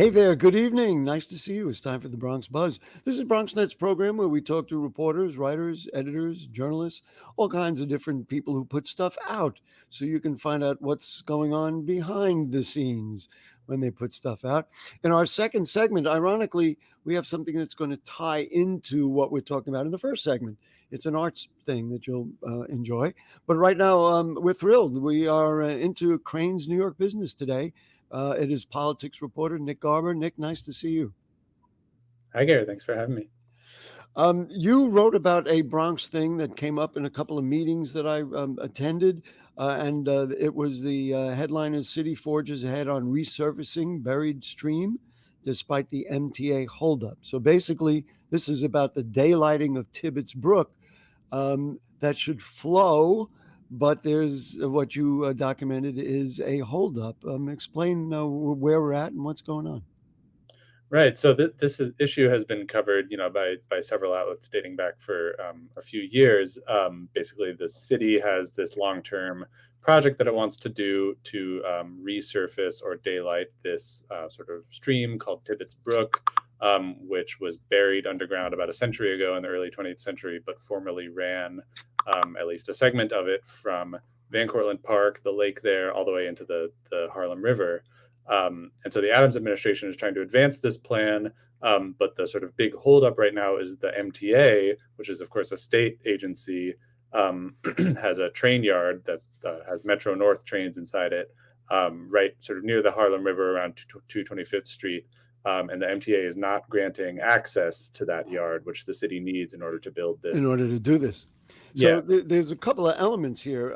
Hey there, good evening. Nice to see you. It's time for the Bronx Buzz. This is BronxNet's program where we talk to reporters, writers, editors, journalists, all kinds of different people who put stuff out so you can find out what's going on behind the scenes when they put stuff out. In our second segment, ironically, we have something that's going to tie into what we're talking about in the first segment. It's an arts thing that you'll enjoy. But right now, we're thrilled. We are into Crain's New York business today. It is politics reporter Nick Garber. Nick, nice to see you. Hi, Gary. Thanks for having me. You wrote about a Bronx thing that came up in a couple of meetings that I attended, and it was the headline is City Forges Ahead on Resurfacing Buried Stream despite the MTA holdup. So basically, this is about the daylighting of Tibbetts Brook that should flow, but there's what you documented is a holdup. Explain where we're at and what's going on. Right. So issue has been covered, by several outlets dating back for a few years. Basically, the city has this long-term project that it wants to do to resurface or daylight this sort of stream called Tibbetts Brook, which was buried underground about a century ago in the early 20th century, but formerly ran at least a segment of it from Van Cortlandt Park, the lake there, all the way into the Harlem River. And so the Adams administration is trying to advance this plan, but the sort of big holdup right now is the MTA, which is, of course, a state agency, has a train yard that has Metro North trains inside it, right sort of near the Harlem River around 225th Street. And the MTA is not granting access to that yard, which the city needs in order to build this. In order to do this. So Yeah. there's a couple of elements here.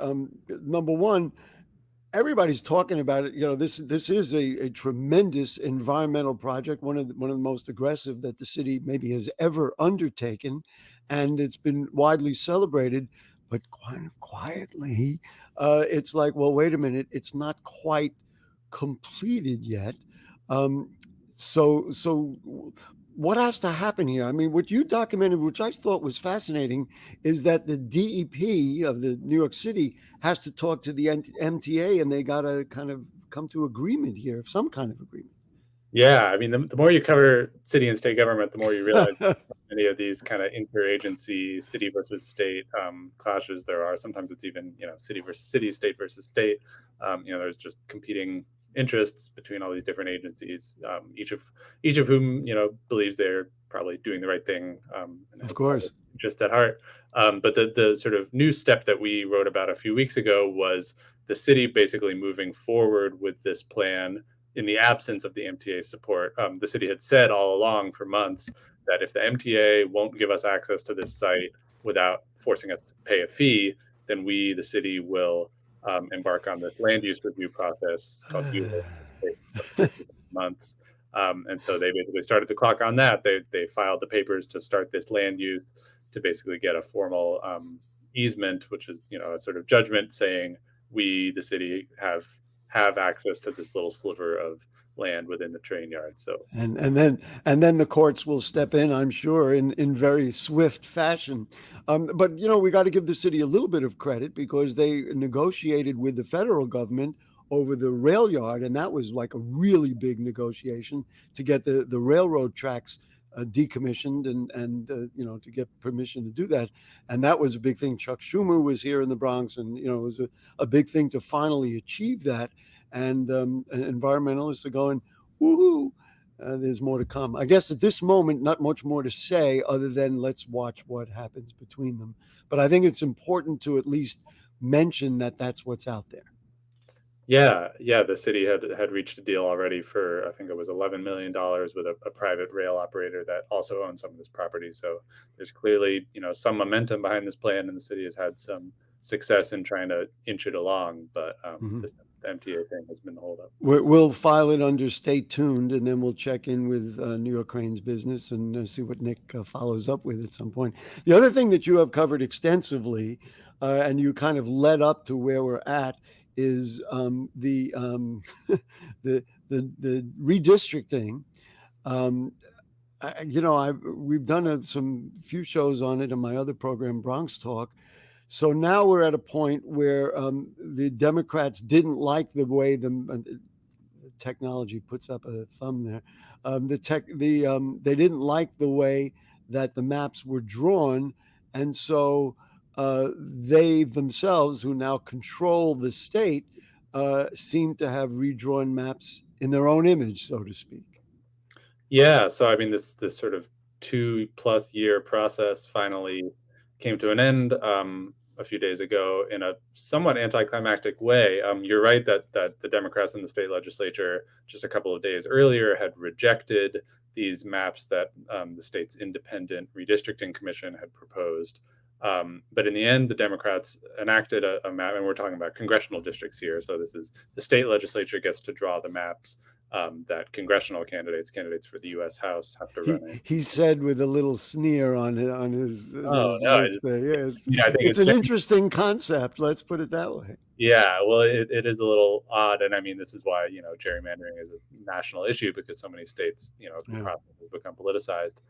Number one, everybody's talking about it. This is a tremendous environmental project, one of the most aggressive that the city maybe has ever undertaken, and it's been widely celebrated. But kind of quietly, it's like, well, wait a minute, it's not quite completed yet. So what has to happen here? I mean, what you documented, which I thought was fascinating, is that the DEP of the New York City has to talk to the MTA, and they got to kind of come to agreement here, some kind of agreement. Yeah, I mean, the more you cover city and state government, the more you realize many of these kind of interagency, city versus state clashes there are. Sometimes it's even, city versus city, state versus state. There's just competing interests between all these different agencies, each of whom believes they're probably doing the right thing. And of course, just at heart. But the sort of new step that we wrote about a few weeks ago was the city basically moving forward with this plan in the absence of the MTA support. The city had said all along for months that if the MTA won't give us access to this site without forcing us to pay a fee, then we, the city, will embark on this land use review process called months. And so they basically started the clock on that. They filed the papers to start this land use to basically get a formal easement, which is a sort of judgment saying we, the city, have access to this little sliver of land within the train yard. So and then the courts will step in, I'm sure, in very swift fashion. But we got to give the city a little bit of credit because they negotiated with the federal government over the rail yard, and that was like a really big negotiation to get the railroad tracks decommissioned and to get permission to do that. And that was a big thing. Chuck Schumer was here in the Bronx, and it was a big thing to finally achieve that. And environmentalists are going, woohoo, there's more to come. I guess at this moment, not much more to say other than let's watch what happens between them. But I think it's important to at least mention that that's what's out there. Yeah, the city had reached a deal already for, I think it was $11 million with a private rail operator that also owns some of this property. So there's clearly, some momentum behind this plan, and the city has had some success in trying to inch it along. But the MTA thing has been the holdup. We'll file it under stay tuned, and then we'll check in with New York Crane's business and see what Nick follows up with at some point. The other thing that you have covered extensively, and you kind of led up to where we're at, is the redistricting. We've done some few shows on it in my other program, Bronx Talk. So now we're at a point where the Democrats didn't like the way the technology puts up a thumb there. They didn't like the way that the maps were drawn, and so they themselves, who now control the state, seem to have redrawn maps in their own image, so to speak. Yeah, so I mean, this sort of 2+ year process finally came to an end a few days ago in a somewhat anticlimactic way. You're right that the Democrats in the state legislature just a couple of days earlier had rejected these maps that the state's independent redistricting commission had proposed. But in the end, the Democrats enacted a map, and we're talking about congressional districts here. So this is the state legislature gets to draw the maps that congressional candidates for the U.S. House have to run in. He said with a little sneer on Oh his no, lips there. Yes, I think it's it's an just, interesting concept. Let's put it that way. yeah. Well, it is a little odd, and I mean, this is why gerrymandering is a national issue, because so many states, the process has become politicized.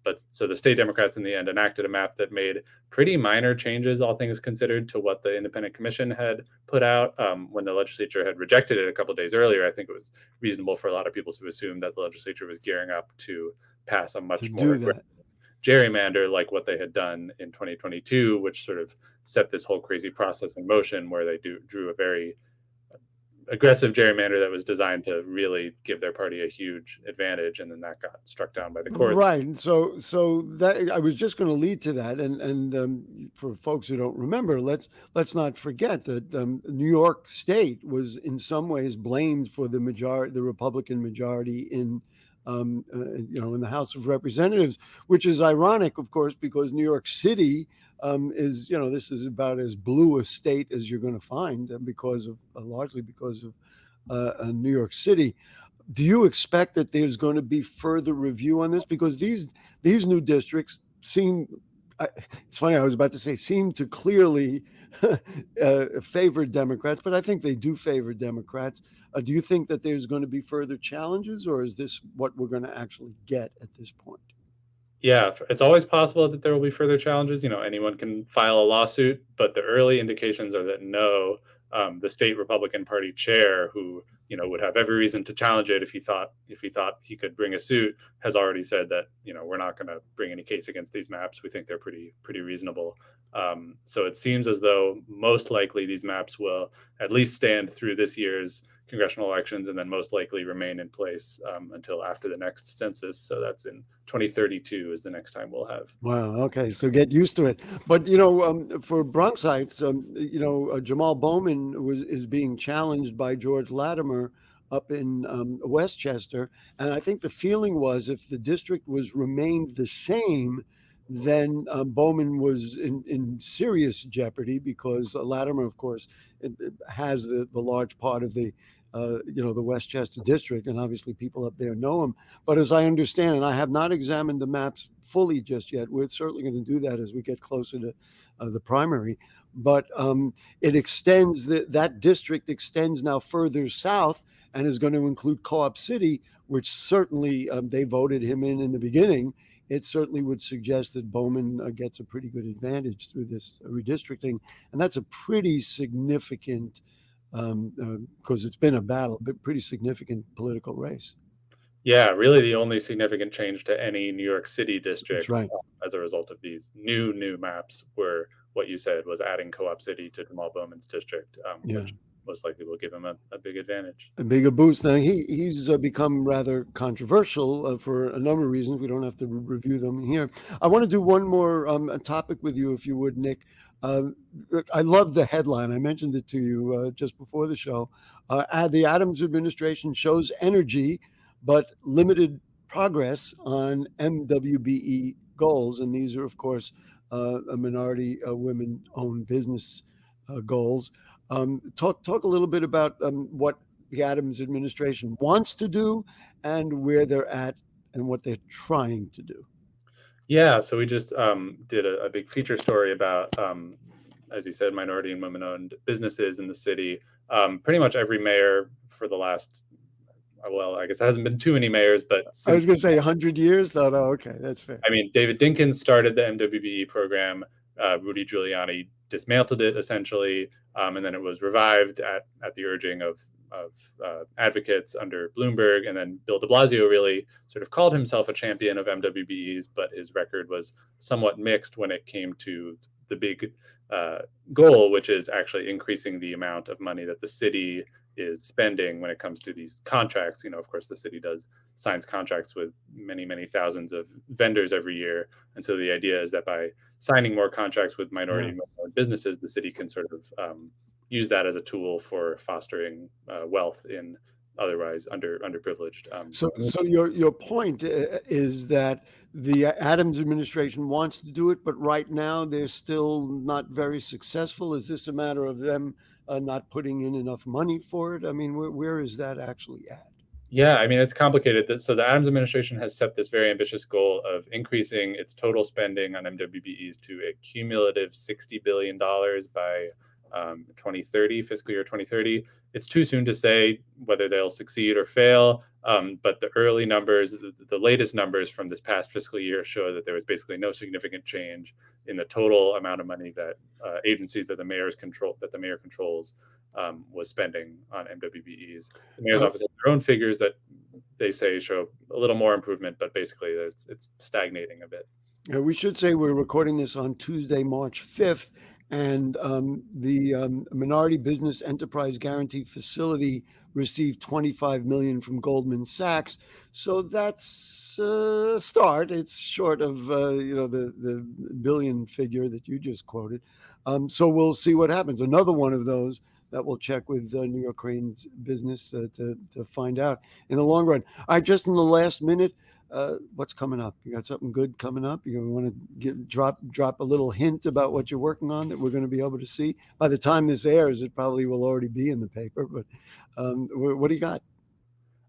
But so the state Democrats in the end enacted a map that made pretty minor changes, all things considered, to what the independent commission had put out. When the legislature had rejected it a couple of days earlier, I think it was reasonable for a lot of people to assume that the legislature was gearing up to pass a much more aggressive gerrymander like what they had done in 2022, which sort of set this whole crazy process in motion, where they drew a very aggressive gerrymander that was designed to really give their party a huge advantage, and then that got struck down by the courts. Right. So that I was just going to lead to that, and for folks who don't remember, let's not forget that New York State was in some ways blamed for the Republican majority in in the House of Representatives, which is ironic, of course, because New York City is, this is about as blue a state as you're going to find, largely because of New York City. Do you expect that there's going to be further review on this? Because these new districts seem, it's funny, I was about to say seem to clearly favor Democrats, but I think they do favor Democrats. Do you think that there's going to be further challenges, or is this what we're going to actually get at this point? Yeah, it's always possible that there will be further challenges. Anyone can file a lawsuit, but the early indications are that no, the state Republican Party chair, who would have every reason to challenge it if he thought he could bring a suit, has already said that we're not going to bring any case against these maps. We think they're pretty reasonable. So it seems as though most likely these maps will at least stand through this year's congressional elections, and then most likely remain in place until after the next census. So that's in 2032 is the next time we'll have. Wow. Okay. So get used to it. But for Bronxites, Jamal Bowman is being challenged by George Latimer up in Westchester, and I think the feeling was if the district remained the same, then Bowman was in serious jeopardy, because Latimer, of course, it has the large part of the the Westchester district, and obviously people up there know him. But as I understand, and I have not examined the maps fully just yet, we're certainly going to do that as we get closer to the primary. But it extends, that district extends now further south and is going to include Co-op City, which certainly they voted him in the beginning. It certainly would suggest that Bowman gets a pretty good advantage through this redistricting. And that's a pretty significant, because it's been a battle, but pretty significant political race. Yeah, really the only significant change to any New York City district as a result of these new maps were what you said, was adding Co-op City to Jamal Bowman's district, which most likely will give him a big advantage. A bigger boost. Now, he's become rather controversial for a number of reasons. We don't have to review them here. I want to do one more topic with you, if you would, Nick. I love the headline. I mentioned it to you just before the show. The Adams administration shows energy, but limited progress on MWBE goals. And these are, of course, a minority women-owned business goals. Talk a little bit about what the Adams administration wants to do and where they're at and what they're trying to do. Yeah, so we just did a big feature story about, as you said, minority and women-owned businesses in the city. Pretty much every mayor for the last, well, I guess it hasn't been too many mayors, but I was going to say 100 years. No, okay, that's fair. I mean, David Dinkins started the MWBE program. Rudy Giuliani dismantled it essentially, and then it was revived at the urging of advocates under Bloomberg, and then Bill de Blasio really sort of called himself a champion of MWBEs, but his record was somewhat mixed when it came to the big goal, which is actually increasing the amount of money that the city is spending when it comes to these contracts. Of course, the city signs contracts with many, many thousands of vendors every year. And so the idea is that by signing more contracts with minority businesses, the city can sort of use that as a tool for fostering wealth in otherwise underprivileged. So your point is that the Adams administration wants to do it, but right now they're still not very successful. Is this a matter of them not putting in enough money for it? I mean, where is that actually at? Yeah, I mean, it's complicated. So the Adams administration has set this very ambitious goal of increasing its total spending on MWBEs to a cumulative $60 billion by 2030, fiscal year 2030. It's too soon to say whether they'll succeed or fail, but the early numbers, the latest numbers from this past fiscal year show that there was basically no significant change in the total amount of money that agencies that the mayor controls was spending on MWBEs. The mayor's office has their own figures that they say show a little more improvement, but basically it's stagnating a bit. We should say we're recording this on Tuesday, March 5th, and the Minority Business Enterprise Guarantee Facility received $25 million from Goldman Sachs. So that's a start. It's short of the billion figure that you just quoted. So we'll see what happens. Another one of those that we'll check with New York Crain's business to find out in the long run. All right, just in the last minute, what's coming up? You got something good coming up? You want to drop a little hint about what you're working on that we're going to be able to see? By the time this airs, it probably will already be in the paper. But what do you got?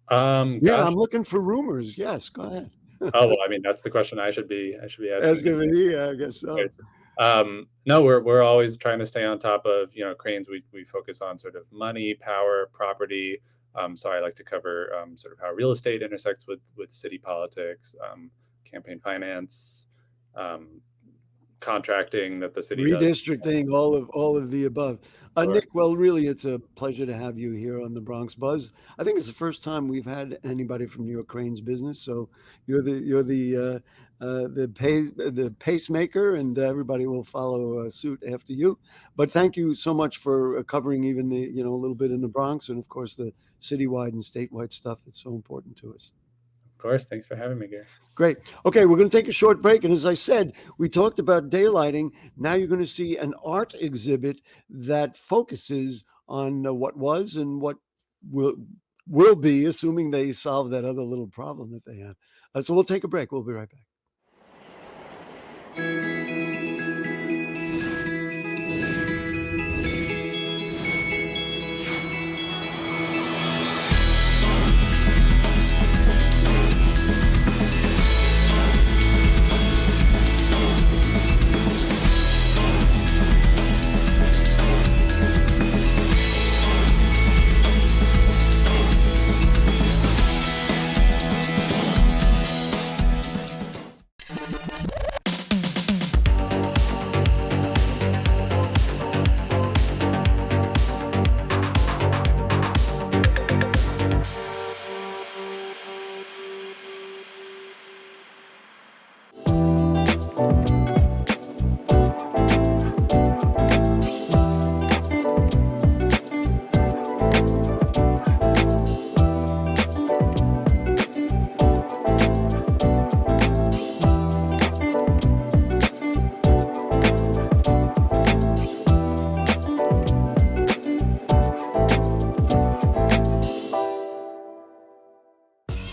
I'm looking for rumors. Yes, go ahead. Oh, well, I mean, that's the question I should be asking. Yeah, I guess so. No, we're always trying to stay on top of, Crain's. We focus on sort of money, power, property. So I like to cover sort of how real estate intersects with city politics, campaign finance, contracting that the city redistricting, does. all of the above. Nick, well, really, it's a pleasure to have you here on the Bronx Buzz. I think it's the first time we've had anybody from New York Crain's business. So you're the pacemaker, and everybody will follow suit after you. But thank you so much for covering even the a little bit in the Bronx, and of course the citywide and statewide stuff that's so important to us. Of course. Thanks for having me, Gary. Great. Okay, we're going to take a short break. And as I said, we talked about daylighting. Now you're going to see an art exhibit that focuses on what was and what will be, assuming they solve that other little problem that they have. So we'll take a break. We'll be right back.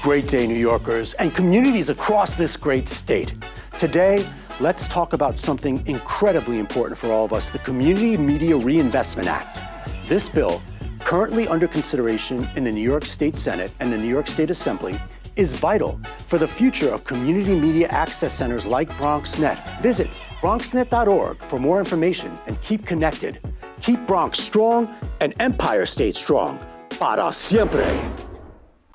Great day, New Yorkers, and communities across this great state. Today, let's talk about something incredibly important for all of us, the Community Media Reinvestment Act. This bill, currently under consideration in the New York State Senate and the New York State Assembly, is vital for the future of community media access centers like BronxNet. Visit BronxNet.org for more information and keep connected. Keep Bronx strong and Empire State strong. Para siempre.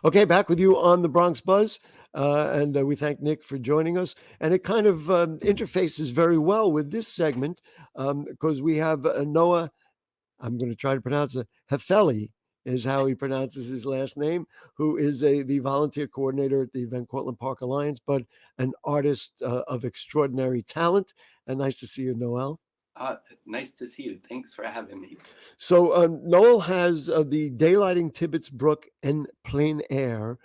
Okay, back with you on the Bronx Buzz, and we thank Nick for joining us. And it kind of interfaces very well with this segment because we have Noel, I'm going to try to pronounce it, Hefele is how he pronounces his last name, who is the volunteer coordinator at the Van Cortlandt Park Alliance, but an artist of extraordinary talent. And nice to see you, Noel. Nice to see you. Thanks for having me. So Noel has the Daylighting Tibbetts Brook en Plein Air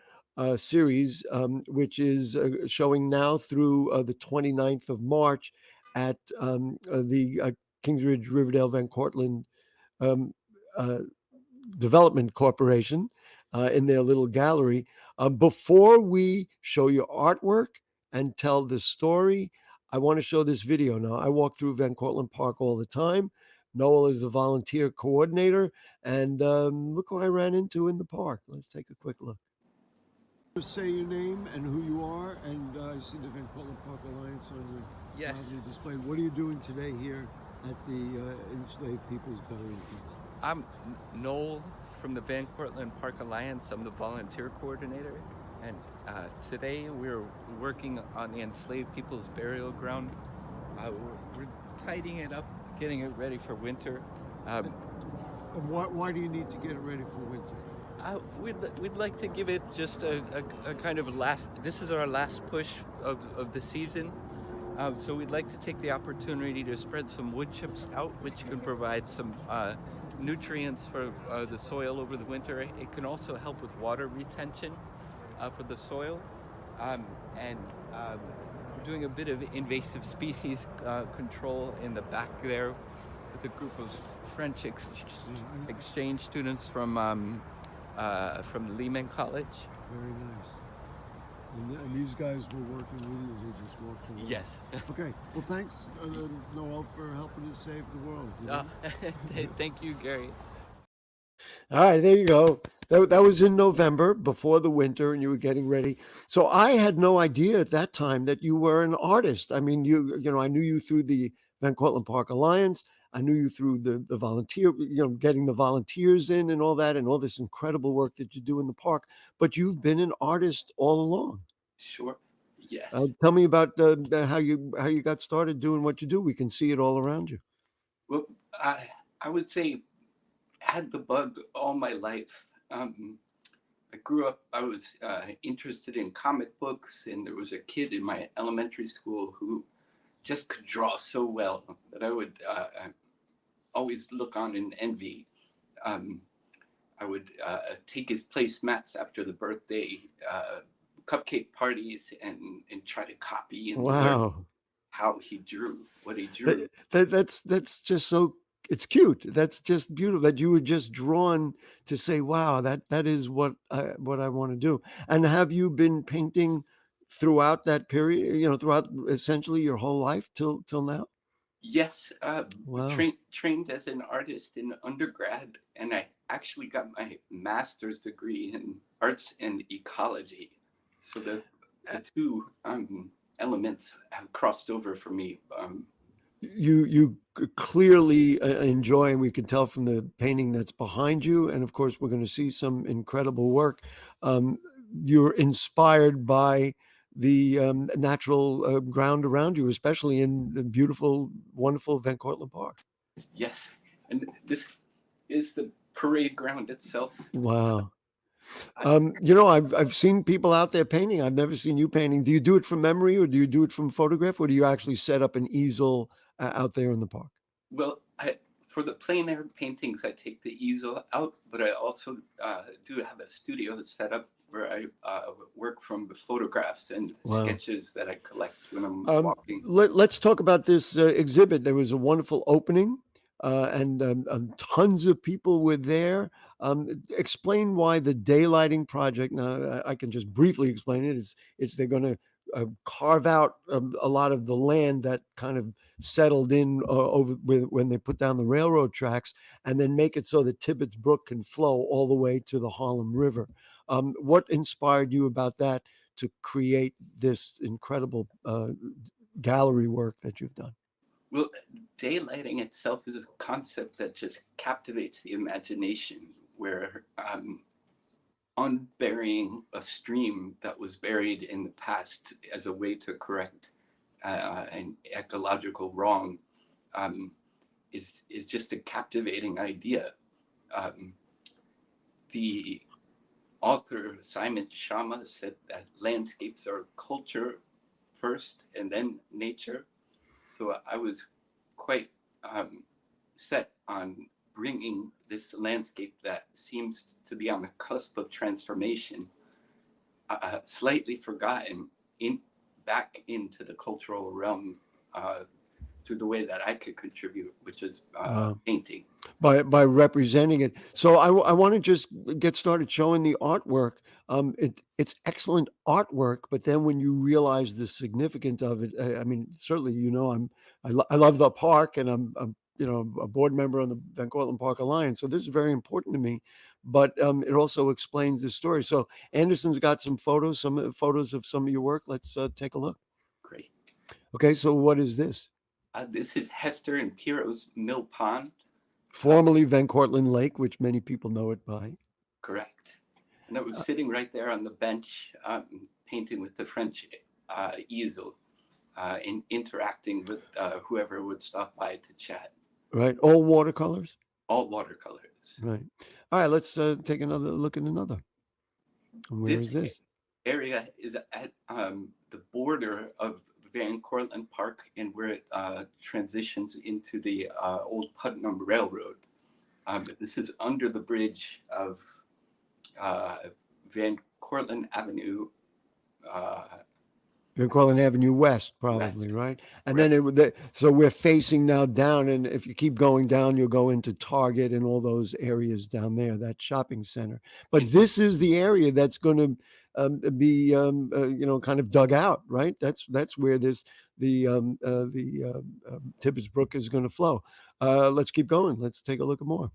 series, which is showing now through the 29th of March at the Kingsridge Riverdale Van Cortlandt um, uh, Development Corporation in their little gallery. Before we show you artwork and tell the story, I want to show this video now. I walk through Van Cortlandt Park all the time. Noel is the volunteer coordinator, and look who I ran into in the park. Let's take a quick look. Just say your name and who you are, and I see the Van Cortlandt Park Alliance on the display. What are you doing today here at the Enslaved People's Burying Ground? I'm Noel from the Van Cortlandt Park Alliance. I'm the volunteer coordinator, and today we're working on the enslaved people's burial ground. We're tidying it up, getting it ready for winter. Why do you need to get it ready for winter? We'd like to give it just a kind of this is our last push of the season. So we'd like to take the opportunity to spread some wood chips out, which can provide some nutrients for the soil over the winter. It can also help with water retention for the soil. And we're doing a bit of invasive species control in the back there with a group of French exchange students from Lehman College. Very nice. And these guys were working with you as they just walked away? Yes. Okay. Well, thanks, Noel, for helping us save the world. Thank you, Gary. All right, there you go. That was in November, before the winter, and you were getting ready. So I had no idea at that time that you were an artist. I mean, I knew you through the Van Cortlandt Park Alliance. I knew you through the volunteer, getting the volunteers in and all that, and all this incredible work that you do in the park. But you've been an artist all along. Sure. Yes. Tell me about how you got started doing what you do. We can see it all around you. Well, I would say had the bug all my life. I grew up, I was interested in comic books, and there was a kid in my elementary school who just could draw so well that I would always look on in envy. I would take his placemats after the birthday cupcake parties and try to copy and learn how he drew, what he drew. That's just so, it's cute. That's just beautiful that you were just drawn to say, wow, that is what I want to do. And have you been painting throughout that period, throughout essentially your whole life till now? Yes. Wow. Trained as an artist in undergrad, and I actually got my master's degree in arts and ecology. So the two elements have crossed over for me. You clearly enjoy, and we can tell from the painting that's behind you, and of course we're going to see some incredible work. You're inspired by the natural ground around you, especially in the beautiful, wonderful Van Cortlandt Park. Yes, and this is the parade ground itself. Wow. I've seen people out there painting. I've never seen you painting. Do you do it from memory, or do you do it from photograph, or do you actually set up an easel out there in the park? Well, for the plein air paintings, I take the easel out, but I also do have a studio set up where I work from the photographs and sketches that I collect when I'm walking. Let's talk about this exhibit. There was a wonderful opening, and tons of people were there. Explain why the daylighting project. Now, I can just briefly explain it. It's they're going to carve out a lot of the land that kind of settled in when they put down the railroad tracks, and then make it so that Tibbetts Brook can flow all the way to the Harlem River. What inspired you about that to create this incredible gallery work that you've done? Well, daylighting itself is a concept that just captivates the imagination, where unburying a stream that was buried in the past as a way to correct an ecological wrong is just a captivating idea. the author Simon Schama said that landscapes are culture first and then nature. So I was quite set on bringing this landscape that seems to be on the cusp of transformation, slightly forgotten, back into the cultural realm through the way that I could contribute, which is painting. By representing it. So I want to just get started showing the artwork. It's excellent artwork, but then when you realize the significance of it, I mean, certainly, you know, I love the park, and I'm you know, a board member on the Van Cortlandt Park Alliance, so this is very important to me. But it also explains the story. So Anderson's got some photos of some of your work. Let's take a look. Great. Okay, so what is this? This is Hester and Piero's Mill Pond. Formerly Van Cortlandt Lake, which many people know it by. Correct. And I was sitting right there on the bench, painting with the French easel, and interacting with whoever would stop by to chat. Right. All watercolors? All watercolors. Right. All right, let's take another look at another. And where is this? Area is at the border of Van Cortlandt Park, and where it transitions into the old Putnam Railroad. This is under the bridge of Van Cortlandt Avenue. Van Cortlandt Avenue West, probably, West. right? And then so we're facing now down, and if you keep going down, you'll go into Target and all those areas down there, that shopping center. But this is the area that's going to be, you know, kind of dug out, right? That's where the Tibbetts Brook is going to flow. Let's keep going. Let's take a look at more.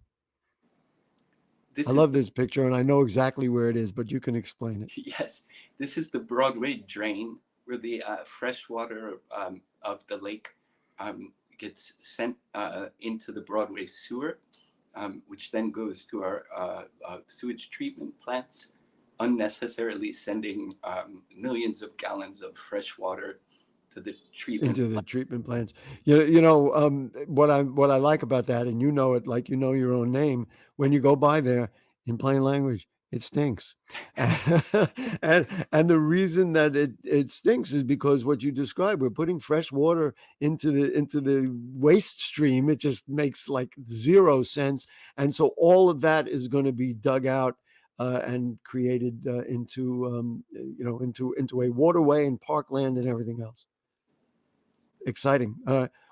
I love this picture, and I know exactly where it is, but you can explain it. Yes, this is the Broadway drain, where the fresh water of the lake gets sent into the Broadway sewer, which then goes to our sewage treatment plants, unnecessarily sending millions of gallons of fresh water to the treatment treatment plants. You know what I like about that, and you know it like you know your own name. When you go by there, in plain language, it stinks. and the reason that it stinks is because what you described, we're putting fresh water into the waste stream. It just makes like zero sense. And so all of that is going to be dug out and created into you know, into a waterway and parkland and everything else. Exciting.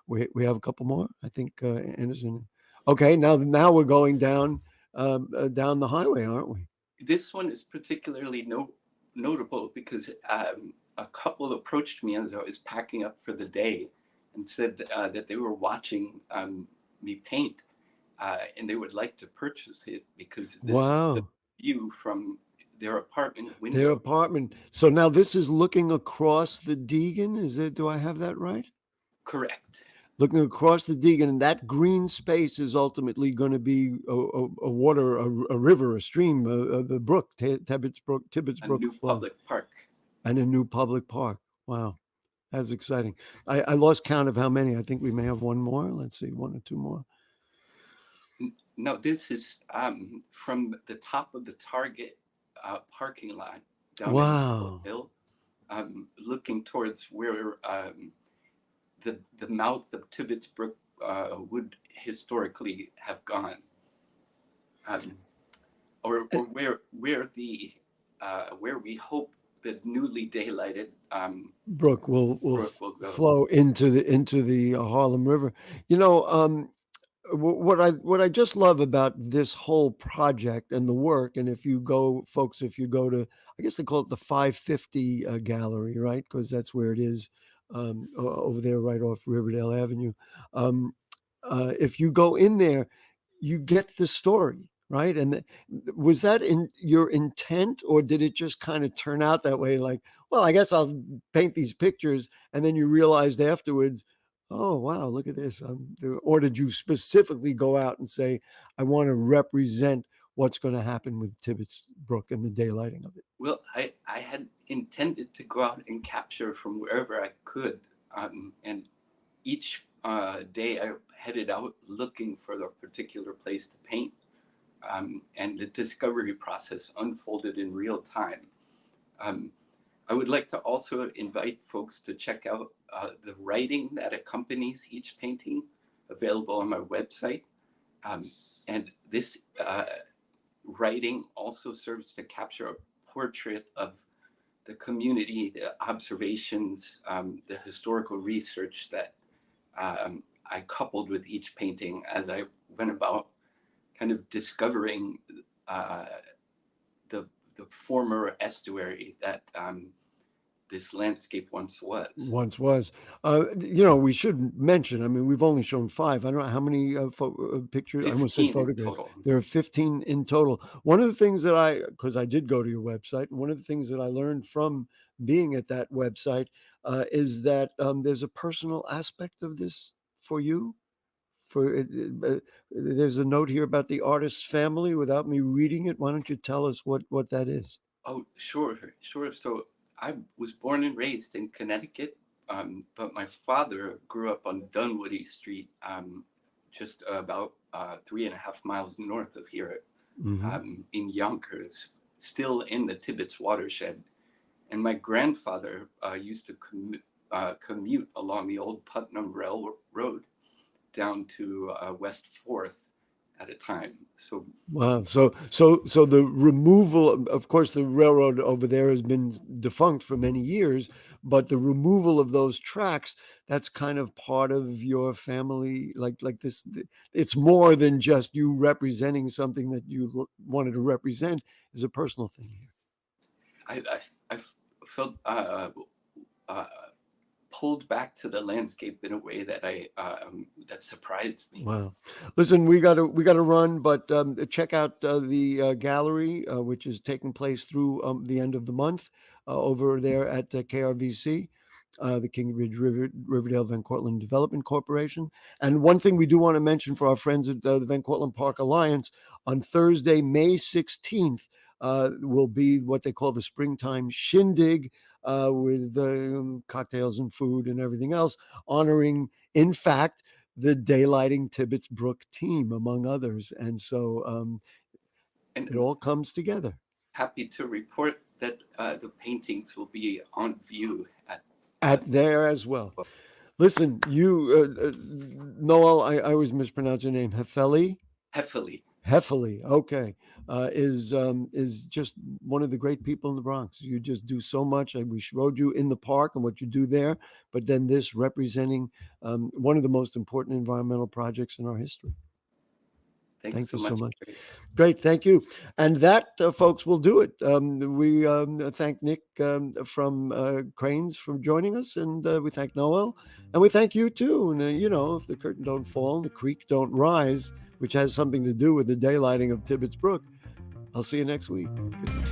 We have a couple more, I think, Anderson. Okay, now we're going down the highway, aren't we? This one is particularly notable because a couple approached me as I was packing up for the day and said that they were watching me paint, and they would like to purchase it because this is the view from their apartment window. Their apartment. So now this is looking across the Deegan. Is it? Do I have that right? Correct. Looking across the Deegan, and that green space is ultimately going to be a water, a river, a stream, the brook, Tibbetts Brook, A new public park. And a new public park. Wow, that's exciting. I lost count of how many. I think we may have one more. Let's see, one or two more. No, this is from the top of the Target parking lot down in Hill, looking towards where the mouth of Tibbetts Brook would historically have gone, or where we hope the newly daylighted brook will flow into the Harlem River. You know, what I just love about this whole project and the work, and if you go to, I guess they call it the 550 gallery, right? Because that's where it is, over there right off Riverdale Avenue. If you go in there, you get the story, right? And was that in your intent, or did it just kind of turn out that way? Like, well, I guess I'll paint these pictures, and then you realized afterwards, oh, wow, look at this. Or did you specifically go out and say, I want to represent what's going to happen with Tibbetts Brook and the daylighting of it? Well, I had intended to go out and capture from wherever I could. And each day I headed out looking for a particular place to paint. and the discovery process unfolded in real time. I would like to also invite folks to check out the writing that accompanies each painting, available on my website. And this writing also serves to capture a portrait of the community, the observations, the historical research that I coupled with each painting as I went about kind of discovering the former estuary that this landscape once was. We should mention, I mean, we've only shown 5. I don't know how many pictures, I almost said 15 in photographs. total. There are 15 in total. One of the things that because I did go to your website, and one of the things that I learned from being at that website is that there's a personal aspect of this for you. There's a note here about the artist's family without me reading it. Why don't you tell us what that is? Oh, sure. So I was born and raised in Connecticut, but my father grew up on Dunwoody Street, just about 3.5 miles north of here, in Yonkers, still in the Tibbetts watershed. And my grandfather used to commute along the old Putnam Railroad down to West 4th at a time. So wow. So the removal of course, the railroad over there has been defunct for many years, but the removal of those tracks, that's kind of part of your family, like this. It's more than just you representing something that you wanted to represent. Is a personal thing here. I felt pulled back to the landscape in a way that that surprised me. Wow. Listen, we gotta run, but check out the gallery, which is taking place through the end of the month over there at KRVC, the King Ridge Riverdale Van Cortlandt Development Corporation. And one thing we do want to mention for our friends at the Van Cortlandt Park Alliance, on Thursday, May 16th, will be what they call the Springtime Shindig, with cocktails and food and everything else, honoring, in fact, the Daylighting Tibbetts Brook team, among others. And so it all comes together. Happy to report that the paintings will be on view at there as well. Listen, you, Noel, I always mispronounce your name, Hefele? Hefele, okay, is just one of the great people in the Bronx. You just do so much. We showed you in the park and what you do there, but then this representing one of the most important environmental projects in our history. Thank you so much. Great, thank you. And that, folks, will do it. We thank Nick from Crain's for joining us, and we thank Noel, and we thank you too. And if the curtain don't fall, the creek don't rise, which has something to do with the daylighting of Tibbetts Brook. I'll see you next week. Good night.